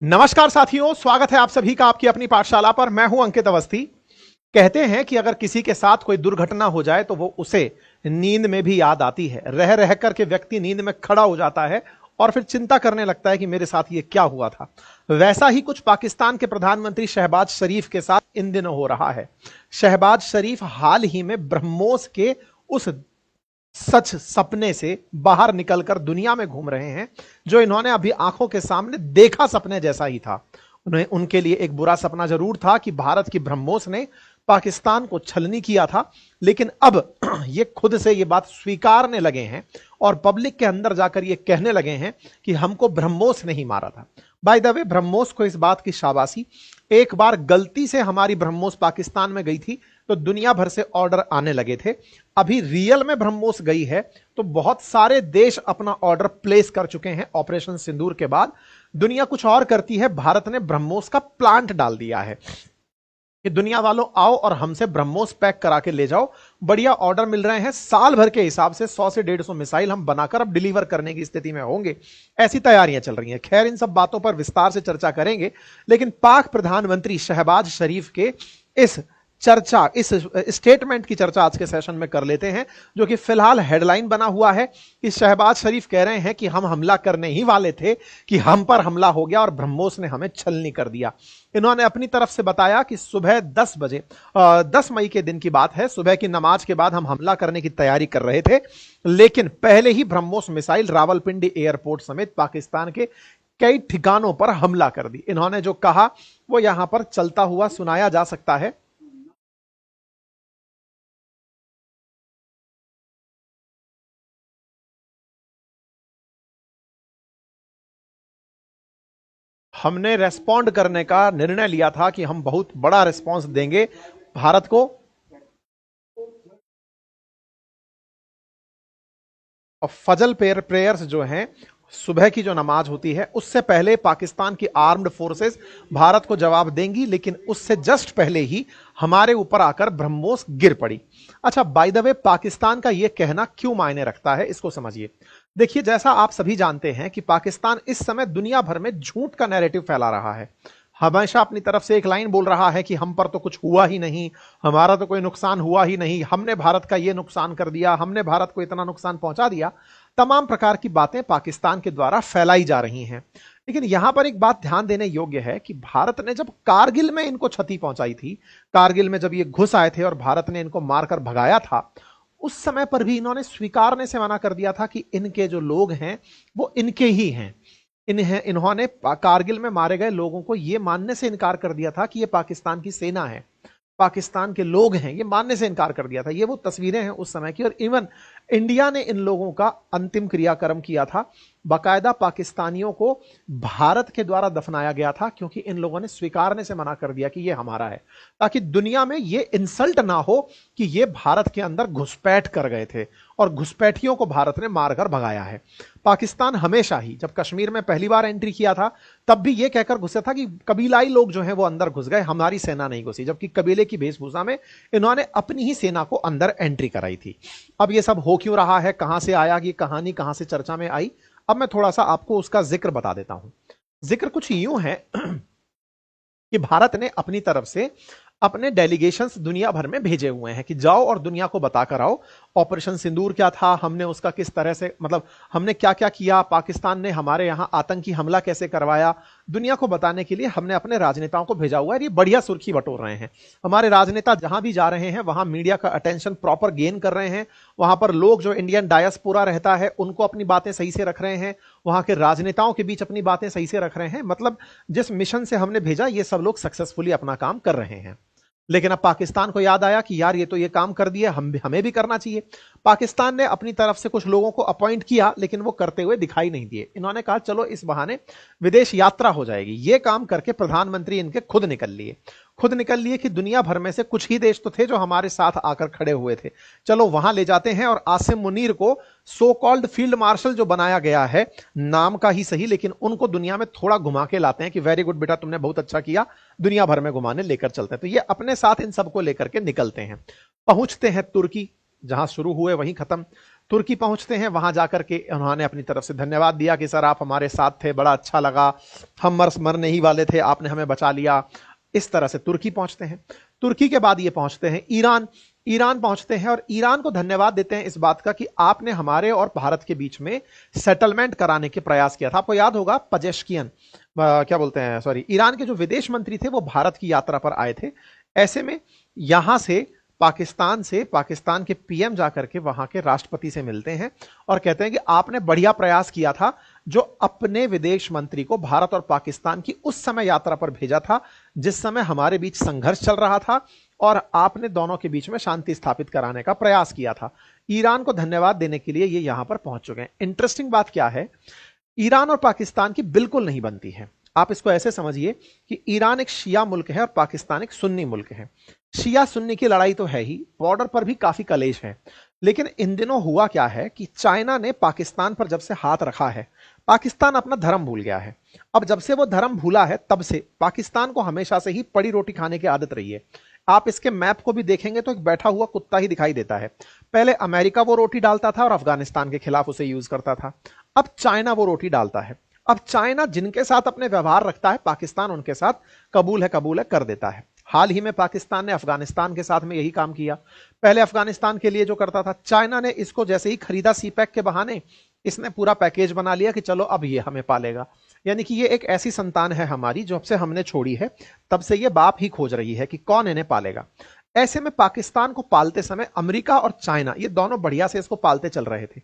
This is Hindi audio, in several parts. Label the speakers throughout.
Speaker 1: नमस्कार साथियों, स्वागत है आप सभी का आपकी अपनी पाठशाला पर। मैं हूं अंकित अवस्थी। कहते हैं कि अगर किसी के साथ कोई दुर्घटना हो जाए तो वो उसे नींद में भी याद आती है। रह रह करके व्यक्ति नींद में खड़ा हो जाता है और फिर चिंता करने लगता है कि मेरे साथ ये क्या हुआ था। वैसा ही कुछ पाकिस्तान के प्रधानमंत्री शहबाज शरीफ के साथ इन दिनों हो रहा है। शहबाज शरीफ हाल ही में ब्रह्मोस के उस सच सपने से बाहर निकलकर दुनिया में घूम रहे हैं जो इन्होंने अभी आंखों के सामने देखा सपने जैसा ही था। उन्हें उनके लिए एक बुरा सपना जरूर था कि भारत की ब्रह्मोस ने पाकिस्तान को छलनी किया था, लेकिन अब ये खुद से ये बात स्वीकारने लगे हैं और पब्लिक के अंदर जाकर ये कहने लगे हैं कि हमको ब्रह्मोस नहीं मारा था। बाय द वे, ब्रह्मोस को इस बात की शाबाशी। एक बार गलती से हमारी ब्रह्मोस पाकिस्तान में गई थी तो दुनिया भर से ऑर्डर आने लगे थे। अभी रियल में ब्रह्मोस गई है तो बहुत सारे देश अपना ऑर्डर प्लेस कर चुके हैं। ऑपरेशन सिंदूर के बाद दुनिया कुछ और करती है। भारत ने ब्रह्मोस का प्लांट डाल दिया है कि दुनिया वालों आओ और हमसे ब्रह्मोस पैक करा के ले जाओ। बढ़िया ऑर्डर मिल रहे हैं। साल भर के हिसाब से 100 से 150 मिसाइल हम बनाकर अब डिलीवर करने की स्थिति में होंगे। ऐसी तैयारियां चल रही हैं। खैर, इन सब बातों पर विस्तार से चर्चा करेंगे, लेकिन पाक प्रधानमंत्री शहबाज शरीफ के इस स्टेटमेंट की चर्चा आज के सेशन में कर लेते हैं, जो कि फिलहाल हेडलाइन बना हुआ है कि शहबाज शरीफ कह रहे हैं कि हम हमला करने ही वाले थे कि हम पर हमला हो गया और ब्रह्मोस ने हमें छलनी कर दिया। इन्होंने अपनी तरफ से बताया कि सुबह 10 बजे 10 मई के दिन की बात है, सुबह की नमाज के बाद हम हमला करने की तैयारी कर रहे थे, लेकिन पहले ही ब्रह्मोस मिसाइल रावलपिंडी एयरपोर्ट समेत पाकिस्तान के कई ठिकानों पर हमला कर दी। इन्होंने जो कहा वो यहां पर चलता हुआ सुनाया जा सकता है। हमने रेस्पॉन्ड करने का निर्णय लिया था कि हम बहुत बड़ा रिस्पॉन्स देंगे भारत को। और फजल प्रेयर्स जो हैं, सुबह की जो नमाज होती है, उससे पहले पाकिस्तान की आर्म्ड फोर्सेस भारत को जवाब देंगी, लेकिन उससे जस्ट पहले ही हमारे ऊपर आकर ब्रह्मोस गिर पड़ी। अच्छा, बाय द वे, पाकिस्तान का यह कहना क्यों मायने रखता है, इसको समझिए। देखिए, जैसा आप सभी जानते हैं कि पाकिस्तान इस समय दुनिया भर में झूठ का नैरेटिव फैला रहा है। हमेशा अपनी तरफ से एक लाइन बोल रहा है कि हम पर तो कुछ हुआ ही नहीं, हमारा तो कोई नुकसान हुआ ही नहीं, हमने भारत का ये नुकसान कर दिया, हमने भारत को इतना नुकसान पहुंचा दिया। तमाम प्रकार की बातें पाकिस्तान के द्वारा फैलाई जा रही हैं। लेकिन यहां पर एक बात ध्यान देने योग्य है कि भारत ने जब कारगिल में इनको क्षति पहुंचाई थी, कारगिल में जब ये घुस आए थे और भारत ने इनको मारकर भगाया था, उस समय पर भी इन्होंने स्वीकारने से मना कर दिया था कि इनके जो लोग हैं वो इनके ही हैं। इन्होंने कारगिल में मारे गए लोगों को यह मानने से इनकार कर दिया था कि यह पाकिस्तान की सेना है, पाकिस्तान के लोग हैं, ये मानने से इनकार कर दिया था। ये वो तस्वीरें हैं उस समय की। और इवन इंडिया ने इन लोगों का अंतिम क्रियाक्रम किया था। बाकायदा पाकिस्तानियों को भारत के द्वारा दफनाया गया था, क्योंकि इन लोगों ने स्वीकारने से मना कर दिया कि ये हमारा है, ताकि दुनिया में ये इंसल्ट ना हो कि ये भारत के अंदर घुसपैठ कर गए थे और घुसपैठियों को भारत ने मारकर भगाया है। पाकिस्तान हमेशा ही, जब कश्मीर में पहली बार एंट्री किया था, तब भी ये कहकर घुसा था कि कबीलाई लोग जो हैं वो अंदर घुस गए, हमारी सेना नहीं घुसी, जबकि कबीले की वेशभूषा में इन्होंने अपनी ही सेना को अंदर एंट्री कराई थी। अब ये सब हो क्यों रहा है, कहां से आया, ये कहानी कहां से चर्चा में आई, अब मैं थोड़ा सा आपको उसका जिक्र बता देता हूं। जिक्र कुछ यूं है कि भारत ने अपनी तरफ से अपने डेलीगेशंस दुनिया भर में भेजे हुए हैं कि जाओ और दुनिया को बताकर आओ ऑपरेशन सिंदूर क्या था, हमने उसका किस तरह से, मतलब हमने क्या क्या किया, पाकिस्तान ने हमारे यहां आतंकी हमला कैसे करवाया, दुनिया को बताने के लिए हमने अपने राजनेताओं को भेजा हुआ है। ये बढ़िया सुर्खी बटोर रहे हैं। हमारे राजनेता जहां भी जा रहे हैं वहां मीडिया का अटेंशन प्रॉपर गेन कर रहे हैं। वहां पर लोग जो इंडियन डायस्पोरा रहता है उनको अपनी बातें सही से रख रहे हैं, वहां के राजनेताओं के बीच अपनी बातें सही से रख रहे हैं। मतलब जिस मिशन से हमने भेजा, ये सब लोग सक्सेसफुली अपना काम कर रहे हैं। लेकिन अब पाकिस्तान को याद आया कि यार ये तो ये काम कर दिया, हमें भी करना चाहिए। पाकिस्तान ने अपनी तरफ से कुछ लोगों को अपॉइंट किया, लेकिन वो करते हुए दिखाई नहीं दिए। इन्होंने कहा चलो इस बहाने विदेश यात्रा हो जाएगी। ये काम करके प्रधानमंत्री इनके खुद निकल लिए कि दुनिया भर में से कुछ ही देश तो थे जो हमारे साथ आकर खड़े हुए थे, चलो वहां ले जाते हैं। और आसिम मुनीर को सो कॉल्ड फील्ड मार्शल जो बनाया गया है, नाम का ही सही, लेकिन उनको दुनिया में थोड़ा घुमा के लाते हैं कि वेरी गुड बेटा, तुमने बहुत अच्छा किया, दुनिया भर में घुमाने लेकर चलते हैं। तो ये अपने साथ इन सबको लेकर के निकलते हैं, पहुंचते हैं तुर्की, जहां शुरू हुए वहीं खत्म। तुर्की पहुंचते हैं, वहां जाकर के उन्होंने अपनी तरफ से धन्यवाद दिया कि सर आप हमारे साथ थे, बड़ा अच्छा लगा, हम मरने ही वाले थे, आपने हमें बचा लिया। इस तरह से तुर्की पहुंचते हैं। तुर्की के बाद ये पहुंचते हैं ईरान। ईरान पहुंचते हैं और ईरान को धन्यवाद देते हैं इस बात का कि आपने हमारे और भारत के बीच में सेटलमेंट कराने के प्रयास किया था। आपको याद होगा पजेश्कियन क्या बोलते हैं, सॉरी, ईरान के जो विदेश मंत्री थे वो भारत की यात्रा पर आए थे। ऐसे में यहां से पाकिस्तान के पीएम जाकर के वहां के राष्ट्रपति से मिलते हैं और कहते हैं कि आपने बढ़िया प्रयास किया था जो अपने विदेश मंत्री को भारत और पाकिस्तान की उस समय यात्रा पर भेजा था जिस समय हमारे बीच संघर्ष चल रहा था और आपने दोनों के बीच में शांति स्थापित कराने का प्रयास किया था। ईरान को धन्यवाद देने के लिए ये यहां पर पहुंच चुके हैं। इंटरेस्टिंग बात क्या है, ईरान और पाकिस्तान की बिल्कुल नहीं बनती है। आप इसको ऐसे समझिए कि ईरान एक शिया मुल्क है और पाकिस्तान एक सुन्नी मुल्क है। शिया सुन्नी की लड़ाई तो है ही, बॉर्डर पर भी काफी कलेश है, लेकिन इन दिनों हुआ क्या है कि चाइना ने पाकिस्तान पर जब से हाथ रखा है, पाकिस्तान अपना धर्म भूल गया है। अब जब से वो धर्म भूला है तब से पाकिस्तान को हमेशा से ही पड़ी रोटी खाने की आदत रही है। आप इसके मैप को भी देखेंगे तो एक बैठा हुआ कुत्ता ही दिखाई देता है। पहले अमेरिका वो रोटी डालता था और अफगानिस्तान के खिलाफ उसे यूज करता था, अब चाइना वो रोटी डालता है। अब चाइना जिनके साथ अपने व्यवहार रखता है, पाकिस्तान उनके साथ कबूल है कर देता है। हाल ही में पाकिस्तान ने अफगानिस्तान के साथ में यही काम किया। पहले अफगानिस्तान के लिए जो करता था, चाइना ने इसको जैसे ही खरीदा सीपैक के बहाने, इसने पूरा पैकेज बना लिया कि चलो अब ये हमें पालेगा। यानी कि ये एक ऐसी संतान है हमारी जो अब से हमने छोड़ी है, तब से ये बाप ही खोज रही है कि कौन इन्हें पालेगा। ऐसे में पाकिस्तान को पालते समय अमेरिका और चाइना ये दोनों बढ़िया से इसको पालते चल रहे थे।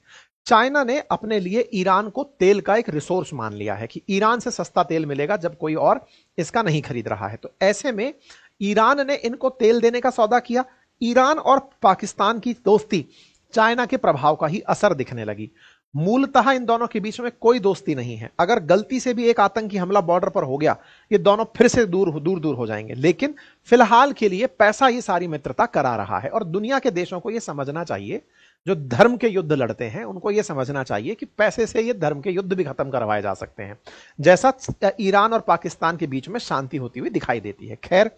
Speaker 1: चाइना ने अपने लिए ईरान को तेल का एक रिसोर्स मान लिया है कि ईरान से सस्ता तेल मिलेगा जब कोई और इसका नहीं खरीद रहा है। तो ऐसे में ईरान ने इनको तेल देने का सौदा किया। ईरान और पाकिस्तान की दोस्ती चाइना के प्रभाव का ही असर दिखने लगी। मूलतः इन दोनों के बीच में कोई दोस्ती नहीं है। अगर गलती से भी एक आतंकी हमला बॉर्डर पर हो गया, ये दोनों फिर से दूर दूर हो जाएंगे। लेकिन फिलहाल के लिए पैसा ये सारी मित्रता करा रहा है और दुनिया के देशों को यह समझना चाहिए, जो धर्म के युद्ध लड़ते हैं उनको यह समझना चाहिए कि पैसे से ये धर्म के युद्ध भी खत्म करवाए जा सकते हैं, जैसा ईरान और पाकिस्तान के बीच में शांति होती हुई दिखाई देती है। खैर,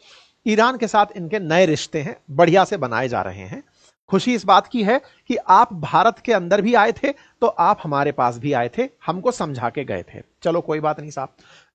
Speaker 1: ईरान के साथ इनके नए रिश्ते हैं, बढ़िया से बनाए जा रहे हैं। खुशी इस बात की है कि आप भारत के अंदर भी आए थे तो आप हमारे पास भी आए थे, हमको समझा के गए थे। चलो कोई बात नहीं साहब।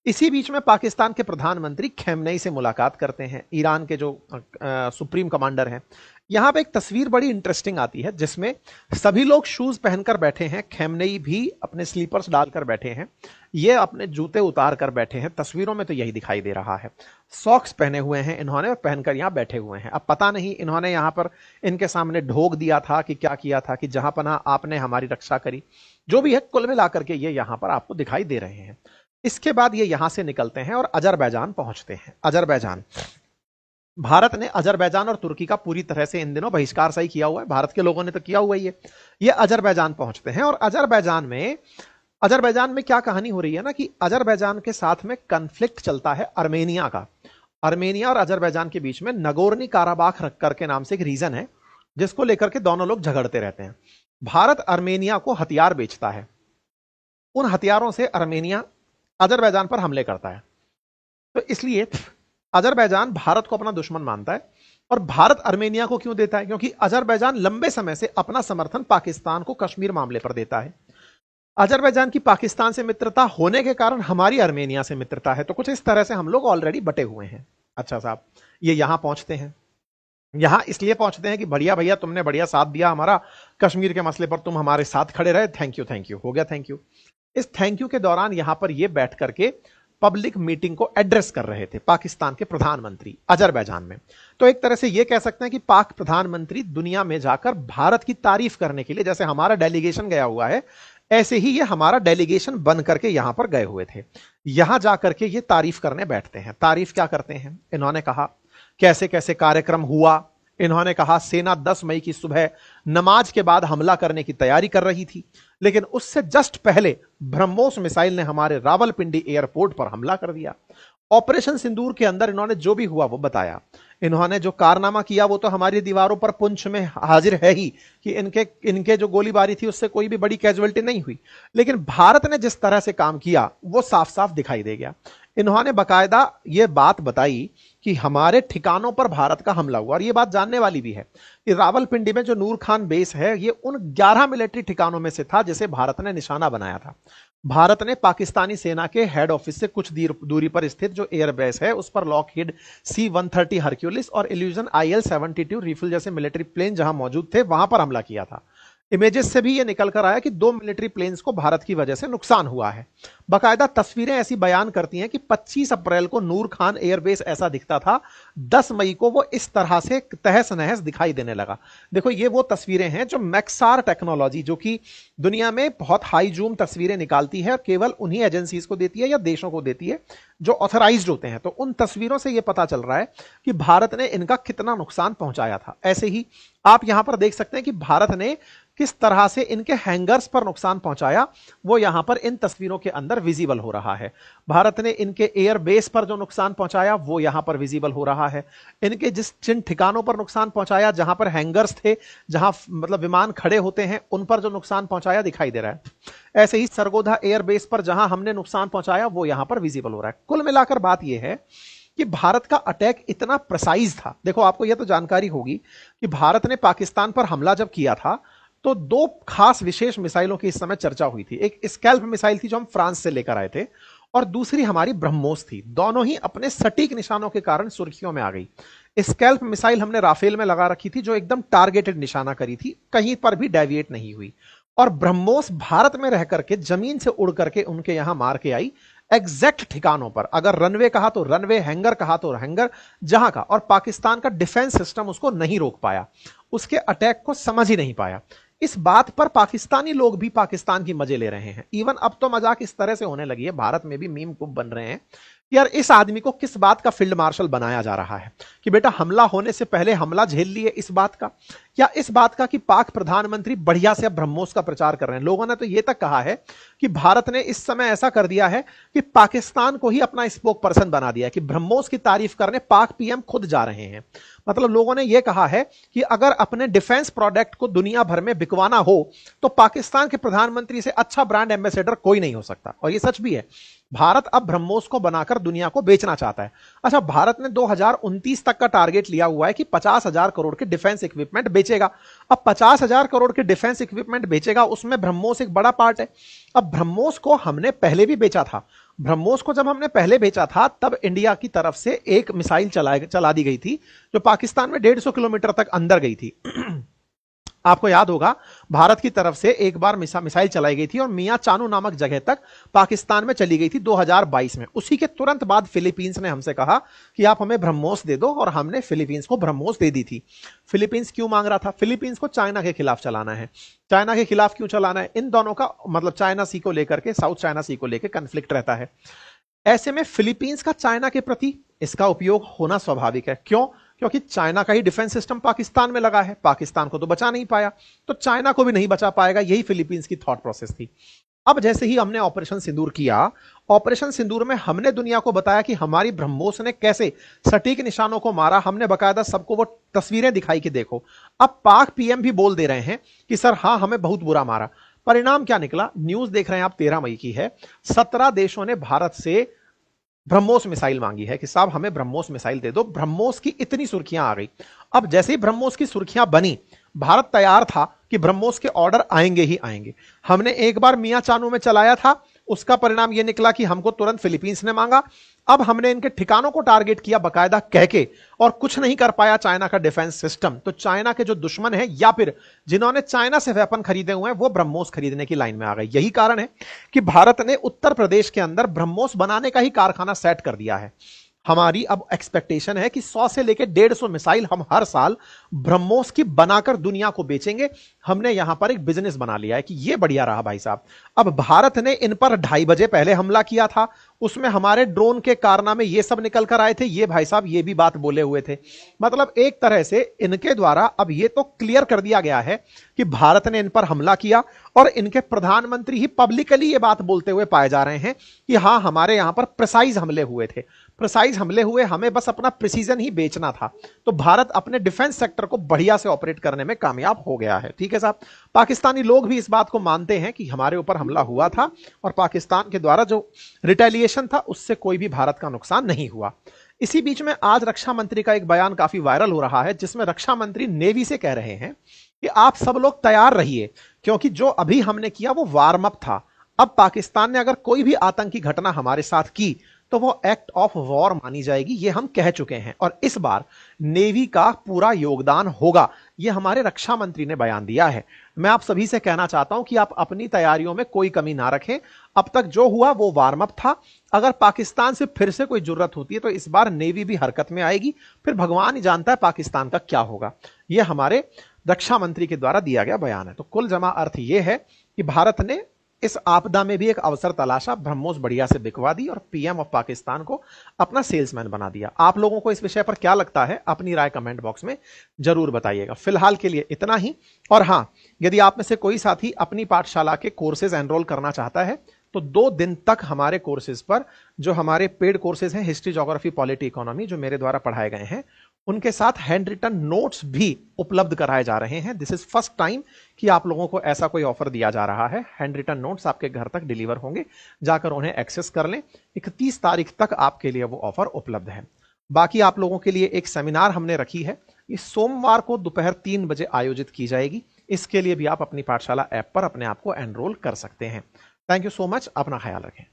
Speaker 1: इसी बीच में पाकिस्तान के प्रधानमंत्री खैमनेई से मुलाकात करते हैं, ईरान के जो सुप्रीम कमांडर हैं। यहां पे एक तस्वीर बड़ी इंटरेस्टिंग आती है जिसमें सभी लोग शूज पहनकर बैठे हैं, खैमनेई भी अपने स्लीपर्स डालकर बैठे हैं, ये अपने जूते उतार कर बैठे हैं। तस्वीरों में तो यही दिखाई दे रहा है। सॉक्स पहने हुए हैं इन्होंने और पहनकर यहां बैठे हुए हैं। अब पता नहीं इन्होंने यहां पर इनके सामने ढोक दिया था कि क्या किया था कि जहां पना आपने हमारी रक्षा करी। जो भी है, कुल मिलाकर के ये यहां पर आपको दिखाई दे रहे हैं। इसके बाद ये यहां से निकलते हैं और अजरबैजान पहुंचते हैं। अजरबैजान, भारत ने अजरबैजान और तुर्की का पूरी तरह से इन दिनों बहिष्कार सही किया हुआ है, भारत के लोगों ने तो किया हुआ ही है। ये अजरबैजान पहुंचते हैं और अजरबैजान में क्या कहानी हो रही है ना कि अजरबैजान के साथ में कन्फ्लिक्ट चलता है अर्मेनिया का। अर्मेनिया और अजरबैजान के बीच में नगोर्नी काराबाख रखकर के नाम से एक रीजन है जिसको लेकर के दोनों लोग झगड़ते रहते हैं। भारत अर्मेनिया को हथियार बेचता है, उन हथियारों से अर्मेनिया अजरबैजान पर हमले करता है। तो इसलिए अजरबैजान भारत को अपना दुश्मन मानता है। और भारत अर्मेनिया को क्यों देता है? क्योंकि अजरबैजान लंबे समय से अपना समर्थन पाकिस्तान को कश्मीर मामले पर देता है। अजरबैजान की पाकिस्तान से मित्रता होने के कारण हमारी अर्मेनिया से मित्रता है। तो कुछ इस तरह से हम लोग ऑलरेडी बटे हुए हैं। अच्छा साहब, ये यहां पहुंचते हैं। यहां इसलिए पहुंचते हैं कि बढ़िया भैया तुमने बढ़िया साथ दिया हमारा, कश्मीर के मसले पर तुम हमारे साथ खड़े रहे, थैंक यू हो गया, थैंक यू। इस थैंक यू के दौरान यहां पर ये बैठ करके पब्लिक मीटिंग को एड्रेस कर रहे थे पाकिस्तान के प्रधानमंत्री अजरबैजान में। तो एक तरह से ये कह सकते हैं कि पाक प्रधानमंत्री दुनिया में जाकर भारत की तारीफ करने के लिए, जैसे हमारा डेलीगेशन गया हुआ है, ऐसे ही ये हमारा डेलीगेशन बन करके यहां पर गए हुए थे। यहां जाकर के ये तारीफ करने बैठते हैं। तारीफ क्या करते हैं? इन्होंने कहा कैसे कैसे कार्यक्रम हुआ। इन्होंने कहा सेना 10 मई की सुबह नमाज के बाद हमला करने की तैयारी कर रही थी, लेकिन उससे जस्ट पहले ब्रह्मोस मिसाइल ने हमारे रावलपिंडी एयरपोर्ट पर हमला कर दिया। ऑपरेशन सिंदूर के अंदर इन्होंने जो भी हुआ वो बताया। इन्होंने जो कारनामा किया वो तो हमारी दीवारों पर पुंछ में हाजिर है ही कि इनके जो गोलीबारी थी उससे कोई भी बड़ी कैजुअलिटी नहीं हुई, लेकिन भारत ने जिस तरह से काम किया वो साफ साफ दिखाई दे गया। इन्होंने बकायदा ये बात बताई कि हमारे ठिकानों पर भारत का हमला हुआ, और ये बात जानने वाली भी है कि रावलपिंडी में जो नूर खान बेस है ये उन 11 मिलिट्री ठिकानों में से था जिसे भारत ने निशाना बनाया था। भारत ने पाकिस्तानी सेना के हेड ऑफिस से कुछ दूरी पर स्थित जो एयरबेस है उस पर लॉकहीड C-130 हरक्यूलिस और इल्यूजन IL-72 रिफिल जैसे मिलिट्री प्लेन जहां मौजूद थे वहां पर हमला किया था। इमेजेस से भी ये निकल कर आया कि 2 मिलिट्री प्लेन्स को भारत की वजह से नुकसान हुआ है। बकायदा तस्वीरें ऐसी बयान करती हैं कि 25 अप्रैल को नूर खान एयरबेस ऐसा दिखता था, 10 मई को वो इस तरह से तहस नहस दिखाई देने लगा। देखो ये वो तस्वीरें हैं जो मैक्सार टेक्नोलॉजी, जो कि दुनिया में बहुत हाई जूम तस्वीरें निकालती है, केवल उन्हीं एजेंसीज को देती है या देशों को देती है जो ऑथराइज्ड होते हैं। तो उन तस्वीरों से यह पता चल रहा है कि भारत ने इनका कितना नुकसान पहुंचाया था। ऐसे ही आप यहां पर देख सकते हैं कि भारत ने किस तरह से इनके हैंगर्स पर नुकसान पहुंचाया, वो यहां पर इन तस्वीरों के अंदर विजिबल हो रहा है। भारत ने इनके एयरबेस पर जो नुकसान पहुंचाया वो यहां पर विजिबल हो रहा है। इनके जिन ठिकानों पर नुकसान पहुंचाया, जहां पर हैंगर्स थे, जहां मतलब विमान खड़े होते हैं, उन पर जो नुकसान पहुंचाया दिखाई दे रहा है। ऐसे ही सरगोधा एयरबेस पर जहां हमने नुकसान पहुंचाया वो यहां पर विजिबल हो रहा है। कुल मिलाकर बात यह है कि भारत का अटैक इतना प्रिसाइज था। देखो आपको यह तो जानकारी होगी कि भारत ने पाकिस्तान पर हमला जब किया था तो 2 खास विशेष मिसाइलों की इस समय चर्चा हुई थी। एक स्कैल्प मिसाइल थी जो हम फ्रांस से लेकर आए थे, और दूसरी हमारी ब्रह्मोस थी। दोनों ही अपने सटीक निशानों के कारण सुर्खियों में आ गई। स्कैल्प मिसाइल हमने राफेल में लगा रखी थी जो एकदम टारगेटेड निशाना करी थी, कहीं पर भी डेविएट नहीं हुई। और ब्रह्मोस भारत में रह करके जमीन से उड़ करके उनके यहां मार के आई एग्जैक्ट ठिकानों पर। अगर रनवे कहा तो रनवे, हैंगर कहा तो हैंगर, जहां का। और पाकिस्तान का डिफेंस सिस्टम उसको नहीं रोक पाया, उसके अटैक को समझ ही नहीं पाया। इस बात पर पाकिस्तानी लोग भी पाकिस्तान की मजे ले रहे हैं। इवन अब तो मजाक इस तरह से होने लगी है, भारत में भी मीम खूब बन रहे हैं कि यार इस आदमी को किस बात का फील्ड मार्शल बनाया जा रहा है कि बेटा हमला होने से पहले हमला झेल लिए, इस बात का, या इस बात का कि पाक प्रधानमंत्री बढ़िया से अब ब्रह्मोस का प्रचार कर रहे हैं। लोगों ने तो यह तक कहा है कि भारत ने इस समय ऐसा कर दिया है कि पाकिस्तान को ही अपना स्पोक पर्सन बना दिया है, कि ब्रह्मोस की तारीफ करने पाक पीएम खुद जा रहे हैं। मतलब लोगों ने यह कहा है कि अगर अपने डिफेंस प्रोडक्ट को दुनिया भर में बिकवाना हो तो पाकिस्तान के प्रधानमंत्री से अच्छा ब्रांड एम्बेसडर कोई नहीं हो सकता। और यह सच भी है। भारत अब ब्रह्मोस को बनाकर दुनिया को बेचना चाहता है। अच्छा, भारत ने 2029 तक का टारगेट लिया हुआ है कि 50,000 करोड़ के डिफेंस इक्विपमेंट बेचेगा। अब 50,000 करोड़ के डिफेंस इक्विपमेंट बेचेगा, उसमें ब्रह्मोस एक बड़ा पार्ट है। अब ब्रह्मोस को हमने पहले भी बेचा था। ब्रह्मोस को जब हमने पहले बेचा था तब इंडिया की तरफ से एक मिसाइल चला दी गई थी जो पाकिस्तान में 150 किलोमीटर तक अंदर गई थी। आपको याद होगा भारत की तरफ से एक बार मिसाइल चलाई गई थी और मियां चानू नामक जगह तक पाकिस्तान में चली गई थी 2022 में। उसी के तुरंत बाद फिलीपींस ने हमसे कहा कि आप हमें ब्रह्मोस दे दो, और हमने फिलीपींस को ब्रह्मोस दे दी थी। फिलीपींस क्यों मांग रहा था? फिलीपींस को चाइना के खिलाफ चलाना है। चाइना के खिलाफ क्यों चलाना है? इन दोनों का मतलब चाइना सी को लेकर के, साउथ चाइना सी को लेकर कन्फ्लिक्ट रहता है। ऐसे में फिलीपींस का चाइना के प्रति इसका उपयोग होना स्वाभाविक है। क्यों? क्योंकि चाइना का ही डिफेंस सिस्टम पाकिस्तान में लगा है, पाकिस्तान को तो बचा नहीं पाया, तो चाइना को भी नहीं बचा पाएगा। यही फिलीपींस की थॉट प्रोसेस थी। अब जैसे ही हमने ऑपरेशन सिंदूर किया, ऑपरेशन सिंदूर में हमने दुनिया को बताया कि हमारी ब्रह्मोस ने कैसे सटीक निशानों को मारा। हमने बकायदा सबको वो तस्वीरें दिखाई कि देखो। अब पाक पीएम भी बोल दे रहे हैं कि सर हाँ, हमें बहुत बुरा मारा। परिणाम क्या निकला? न्यूज देख रहे हैं आप, 13 मई की है। 17 देशों ने भारत से ब्रह्मोस मिसाइल मांगी है कि साहब हमें ब्रह्मोस मिसाइल दे दो। ब्रह्मोस की इतनी सुर्खियां आ गई। अब जैसे ही ब्रह्मोस की सुर्खियां बनी, भारत तैयार था कि ब्रह्मोस के ऑर्डर आएंगे ही आएंगे। हमने एक बार मियां चानू में चलाया था, उसका परिणाम यह निकला कि हमको तुरंत फिलीपींस ने मांगा। अब हमने इनके ठिकानों को टारगेट किया बकायदा कह के, और कुछ नहीं कर पाया चाइना का डिफेंस सिस्टम। तो चाइना के जो दुश्मन है या फिर जिन्होंने चाइना से वेपन खरीदे हुए हैं वो ब्रह्मोस खरीदने की लाइन में आ गए। यही कारण है कि भारत ने उत्तर प्रदेश के अंदर ब्रह्मोस बनाने का ही कारखाना सेट कर दिया है। हमारी अब एक्सपेक्टेशन है कि 100 से लेकर 150 मिसाइल हम हर साल ब्रह्मोस की बनाकर दुनिया को बेचेंगे। हमने यहां पर एक बिजनेस बना लिया है कि यह बढ़िया रहा भाई साहब। अब भारत ने इन पर 2:30 बजे पहले हमला किया था, उसमें हमारे ड्रोन के कारनामे ये सब निकल कर आए थे। ये भाई साहब ये भी बात बोले हुए थे। मतलब एक तरह से इनके द्वारा अब ये तो क्लियर कर दिया गया है कि भारत ने इन पर हमला किया, और इनके प्रधानमंत्री ही पब्लिकली ये बात बोलते हुए पाए जा रहे हैं कि हां, हमारे यहां पर प्रिसाइज हमले हुए थे। प्रिसाइज हमले हुए, हमें बस अपना प्रिसीजन ही बेचना था। तो भारत अपने डिफेंस सेक्टर को बढ़िया से ऑपरेट करने में कामयाब हो गया है। ठीक है साहब, पाकिस्तानी लोग भी इस बात को मानते हैं कि हमारे ऊपर हमला हुआ था और पाकिस्तान के द्वारा जो रिटेलिएशन था उससे कोई भी भारत का नुकसान नहीं हुआ। इसी बीच में आज रक्षा मंत्री का एक बयान काफी वायरल हो रहा है, जिसमें रक्षा मंत्री नेवी से कह रहे हैं कि आप सब लोग तैयार रहिए, क्योंकि जो अभी हमने किया वो वार्म अप था। अब पाकिस्तान ने अगर कोई भी आतंकी घटना हमारे साथ की तो वो एक्ट ऑफ वॉर मानी जाएगी, ये हम कह चुके हैं और इस बार नेवी का पूरा योगदान होगा, ये हमारे रक्षा मंत्री ने बयान दिया है। मैं आप सभी से कहना चाहता हूं कि आप अपनी तैयारियों में कोई कमी ना रखें। अब तक जो हुआ वो वार्म अप था, अगर पाकिस्तान से फिर से कोई जरूरत होती है तो इस बार नेवी भी हरकत में आएगी, फिर भगवान ही जानता है पाकिस्तान का क्या होगा। यह हमारे रक्षा मंत्री के द्वारा दिया गया बयान है। तो कुल जमा अर्थ यह है कि भारत ने इस आपदा में भी एक अवसर तलाशा, ब्रह्मोस बढ़िया से बिकवा दी और पीएम ऑफ पाकिस्तान को अपना सेल्समैन बना दिया। आप लोगों को इस विषय पर क्या लगता है, अपनी राय कमेंट बॉक्स में जरूर बताइएगा। फिलहाल के लिए इतना ही। और हां, यदि आप में से कोई साथी अपनी पाठशाला के कोर्सेज एनरोल करना चाहता है तो 2 दिन तक हमारे कोर्सेज पर, जो हमारे पेड कोर्सेज हैं हिस्ट्री, ज्योग्राफी, पॉलिटी, इकोनॉमी, जो मेरे द्वारा पढ़ाए गए हैं, उनके साथ हैंड रिटन नोट्स भी उपलब्ध कराए जा रहे हैं। दिस इज फर्स्ट टाइम कि आप लोगों को ऐसा कोई ऑफर दिया जा रहा है। हैंड रिटन नोट्स आपके घर तक डिलीवर होंगे, जाकर उन्हें एक्सेस कर लें। 31 तारीख तक आपके लिए वो ऑफर उपलब्ध है। बाकी आप लोगों के लिए एक सेमिनार हमने रखी है, इस सोमवार को दोपहर 3 बजे आयोजित की जाएगी। इसके लिए भी आप अपनी पाठशाला ऐप पर अपने आप को एनरोल कर सकते हैं। थैंक यू सो मच, अपना ख्याल रखें।